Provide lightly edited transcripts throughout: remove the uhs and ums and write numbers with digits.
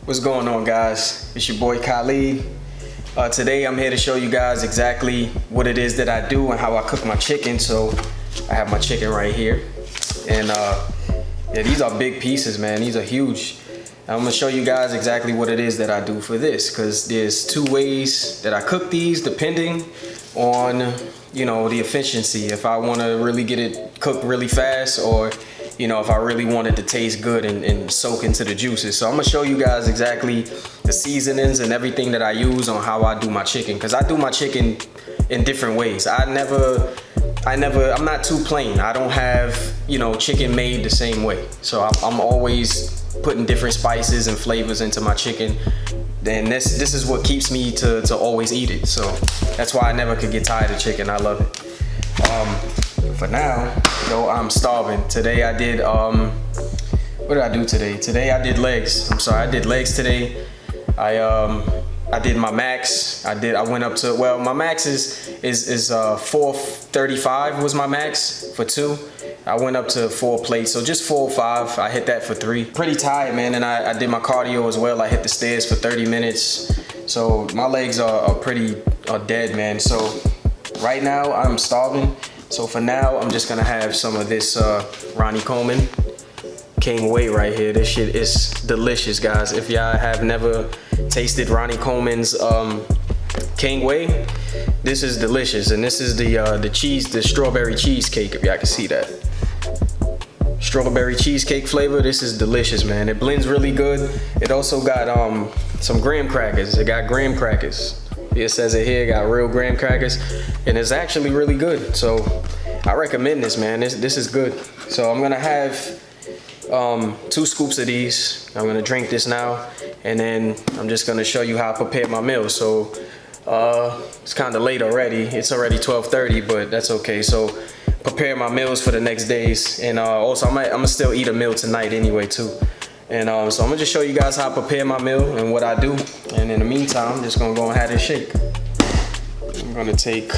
What's going on, guys? It's your boy Khalid. Today I'm here to show you guys exactly what it is that I do and how I cook my chicken. So I have my chicken right here, and yeah, these are big pieces, man. These are huge. I'm gonna show you guys exactly what it is that I do for this, because there's two ways that I cook these depending on, you know, the efficiency. If I want to really get it cooked really fast, or you know, if I really want it to taste good and soak into the juices. So I'm gonna show you guys exactly the seasonings and everything that I use on how I do my chicken, because I do my chicken in different ways. I'm not too plain. I don't have, you know, chicken made the same way. So I'm always putting different spices and flavors into my chicken. And this is what keeps me to always eat it. So that's why I never could get tired of chicken. I love it. For now, yo, I'm starving. Today I did, what did I do today? Today I did legs. I did legs today. I did my max. I went up to, well, my max is 435 was my max for 2. I went up to 4 plates, so just 4 or 5. I hit that for 3. Pretty tired, man, and I did my cardio as well. I hit the stairs for 30 minutes. So my legs are pretty dead, man. So right now I'm starving. So for now, I'm just gonna have some of this Ronnie Coleman King Whey right here. This shit is delicious, guys. If y'all have never tasted Ronnie Coleman's King Whey, this is delicious. And this is the strawberry cheesecake, if y'all can see that. Strawberry cheesecake flavor. This is delicious, man. It blends really good. It also got some graham crackers. It got graham crackers. It says it here, got real graham crackers, and it's actually really good. So I recommend this, man. This is good. So I'm gonna have 2 scoops of these. I'm gonna drink this now, and then I'm just gonna show you how I prepare my meal. So it's kind of late already. It's already 12:30, but that's okay. So prepare my meals for the next days, and also I'm gonna still eat a meal tonight anyway too. And so I'm gonna just show you guys how I prepare my meal and what I do. And in the meantime, I'm just gonna go and have this shake. I'm gonna take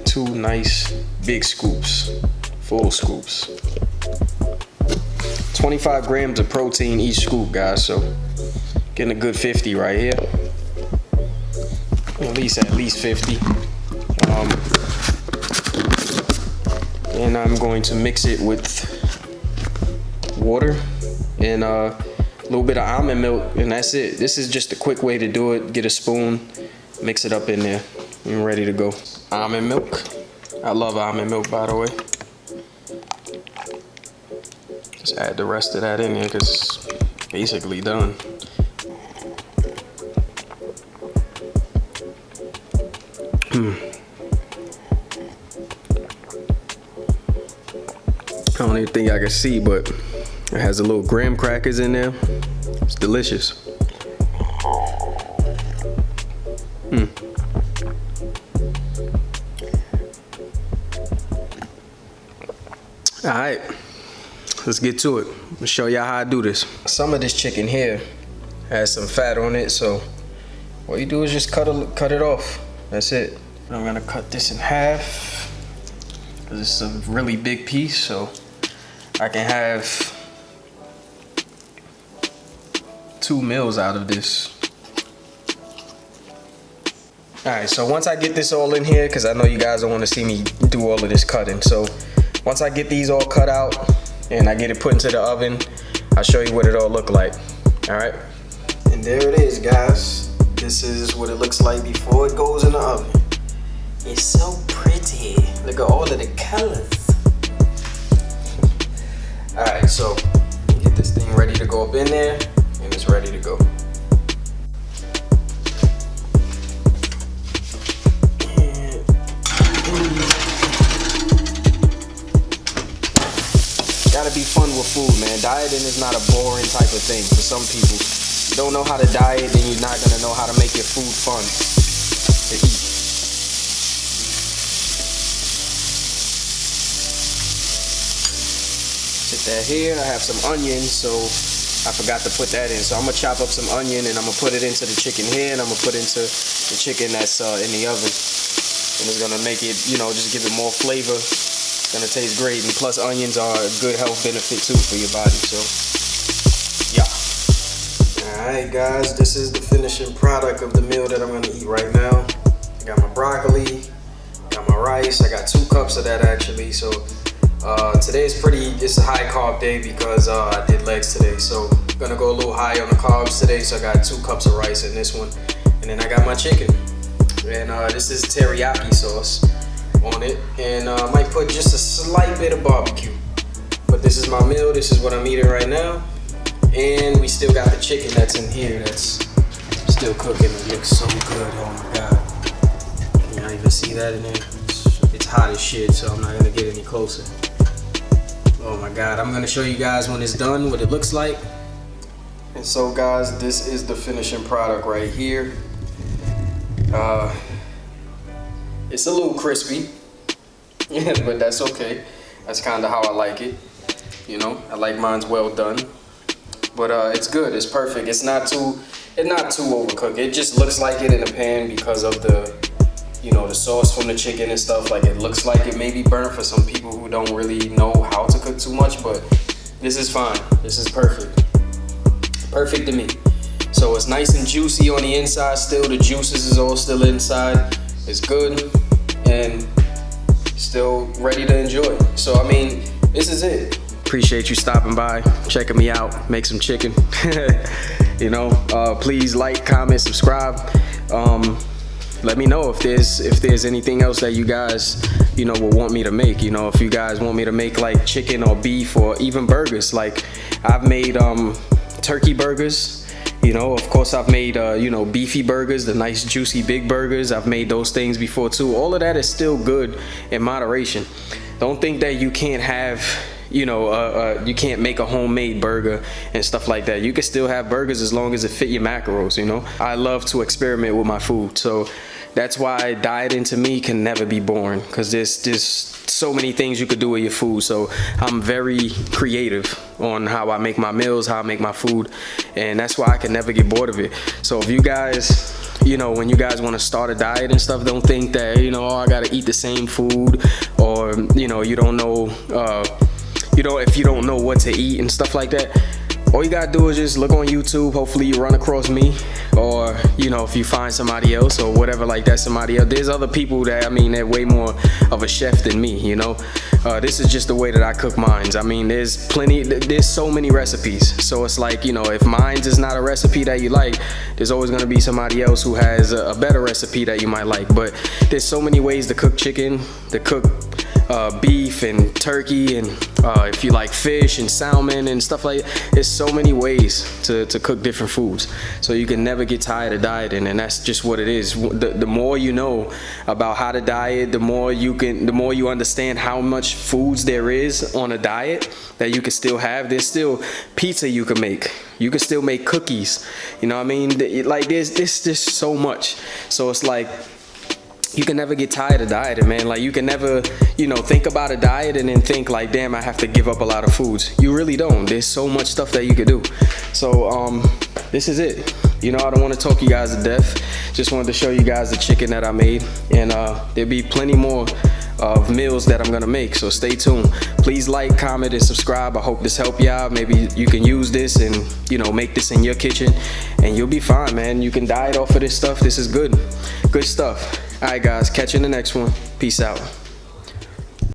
two nice big scoops, full scoops. 25 grams of protein each scoop, guys. So getting a good 50 right here. At least 50. And I'm going to mix it with water and a little bit of almond milk, and that's it. This is just a quick way to do it. Get a spoon, mix it up in there, and ready to go. Almond milk. I love almond milk, by the way. Just add the rest of that in there because it's basically done. I don't even think I can see, but it has a little graham crackers in there. It's delicious. All right, let's get to it. I'll show y'all how I do this. Some of this chicken here has some fat on it, so what you do is just cut it off. That's it. I'm gonna cut this in half because it's a really big piece, so I can have 2 meals out of this. Alright, so once I get this all in here, because I know you guys don't want to see me do all of this cutting, so once I get these all cut out and I get it put into the oven, I'll show you what it all look like. Alright, and there it is, guys. This is what it looks like before it goes in the oven. It's so pretty. Look at all of the colors. Alright, so get this thing ready to go up in there, and it's ready to go. Gotta be fun with food, man. Dieting is not a boring type of thing for some people. If you don't know how to diet, then you're not gonna know how to make your food fun to eat. Sit that here. I have some onions, so I forgot to put that in. So I'm gonna chop up some onion and I'm gonna put it into the chicken here, and I'm gonna put it into the chicken that's in the oven. And it's gonna make it, you know, just give it more flavor It's gonna taste great, and plus onions are a good health benefit too for your body. So yeah. Alright guys, this is the finishing product of the meal that I'm gonna eat right now. I got my broccoli, got my rice, I got 2 cups of that actually. So today is it's a high carb day because I did legs today. So I'm gonna go a little high on the carbs today. So I got 2 cups of rice in this one. And then I got my chicken. And this is teriyaki sauce on it. And I might put just a slight bit of barbecue. But this is my meal, this is what I'm eating right now. And we still got the chicken that's in here that's still cooking. It looks so good, oh my God. Can y'all even see that in there? It's hot as shit, so I'm not gonna get any closer. Oh my God, I'm gonna show you guys when it's done, what it looks like. And so guys, this is the finishing product right here. It's a little crispy, but that's okay. That's kind of how I like it. You know, I like mine's well done. But it's good, it's perfect. It's not too overcooked. It just looks like it in the pan because of the, you know, the sauce from the chicken and stuff. Like, it looks like it may be burnt for some people who don't really know how to cook too much, but this is fine. This is perfect. Perfect to me. So it's nice and juicy on the inside still. The juices is all still inside. It's good and still ready to enjoy. So I mean, this is it. Appreciate you stopping by, checking me out, make some chicken. You know, please like, comment, subscribe. Let me know if there's anything else that you guys, you know, will want me to make. You know, if you guys want me to make like chicken or beef or even burgers. Like, I've made turkey burgers. You know, of course I've made, you know, beefy burgers, the nice juicy big burgers. I've made those things before too. All of that is still good in moderation. Don't think that you can't have, you know, you can't make a homemade burger and stuff like that. You can still have burgers as long as it fit your macros, you know. I love to experiment with my food. So that's why dieting to me can never be boring, because there's so many things you could do with your food. So I'm very creative on how I make my meals, how I make my food, and that's why I can never get bored of it. So if you guys, you know, when you guys want to start a diet and stuff, don't think that, you know, oh, I gotta eat the same food, or, you know, you don't know, if you don't know what to eat and stuff like that. All you gotta do is just look on YouTube. Hopefully you run across me, or, you know, if you find somebody else or whatever like that, somebody else. There's other people that, I mean, they're way more of a chef than me, you know. This is just the way that I cook mines. I mean, there's so many recipes. So it's like, you know, if mines is not a recipe that you like, there's always gonna be somebody else who has a better recipe that you might like. But there's so many ways to cook chicken, to cook beef and turkey, and if you like fish and salmon and stuff like that. There's so many ways to cook different foods, so you can never get tired of dieting. And that's just what it is. The more you know about how to diet, the more you understand how much foods there is on a diet that you can still have. There's still pizza you can make. You can still make cookies. You know what I mean? Like, there's so much. So it's like, you can never get tired of dieting, man. Like, you can never, you know, think about a diet and then think like, damn, I have to give up a lot of foods. You really don't. There's so much stuff that you could do. So this is it. You know, I don't want to talk you guys to death. Just wanted to show you guys the chicken that I made, and there'll be plenty more of meals that I'm gonna make, so stay tuned. Please like, comment, and subscribe. I hope this helped you out. Maybe you can use this and, you know, make this in your kitchen, and you'll be fine, man. You can diet off of this stuff. This is good stuff. All right guys, catch you in the next one. Peace out.